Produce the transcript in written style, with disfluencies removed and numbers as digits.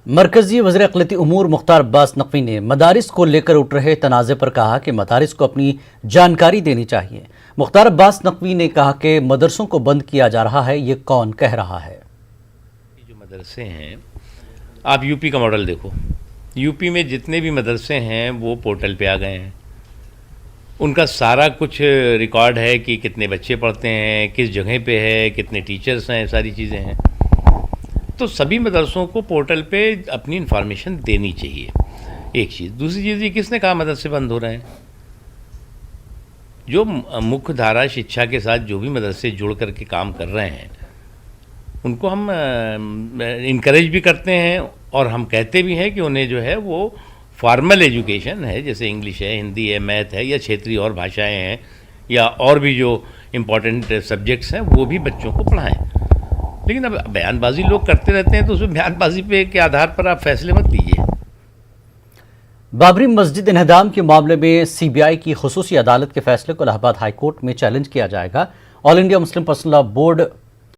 मरकजी वज़ीर अक़लियती उमूर मुख्तार अब्बास नकवी ने मदारिस को लेकर उठ रहे तनाज़े पर कहा कि मदारिस को अपनी जानकारी देनी चाहिए। मुख्तार अब्बास नकवी ने कहा कि मदरसों को बंद किया जा रहा है, ये कौन कह रहा है। जो मदरसे हैं, आप यूपी का मॉडल देखो। यूपी में जितने भी मदरसे हैं वो पोर्टल पे आ गए हैं। उनका सारा कुछ रिकॉर्ड है कि कितने बच्चे पढ़ते हैं, किस जगह पे है, कितने टीचर्स हैं, सारी चीज़ें हैं। तो सभी मदरसों को पोर्टल पे अपनी इन्फॉर्मेशन देनी चाहिए, एक चीज़। दूसरी चीज़, ये किसने कहा मदरसे बंद हो रहे हैं? जो मुख्य धारा शिक्षा के साथ जो भी मदरसे जुड़ कर के काम कर रहे हैं उनको हम इनकरेज भी करते हैं और हम कहते भी हैं कि उन्हें जो है वो फॉर्मल एजुकेशन है, जैसे इंग्लिश है, हिंदी है, मैथ है या क्षेत्रीय और भाषाएं हैं या और भी जो इम्पोर्टेंट सब्जेक्ट्स हैं वो भी बच्चों को पढ़ाएं। लेकिन अब बयानबाजी लोग करते रहते हैं, तो उसमें बयानबाजी पे के आधार पर आप फैसले मत लीजिए। बाबरी मस्जिद इन्हदाम के मामले में CBI की खुसूसी अदालत के फैसले को इलाहाबाद हाई कोर्ट में चैलेंज किया जाएगा। All India Muslim personal law board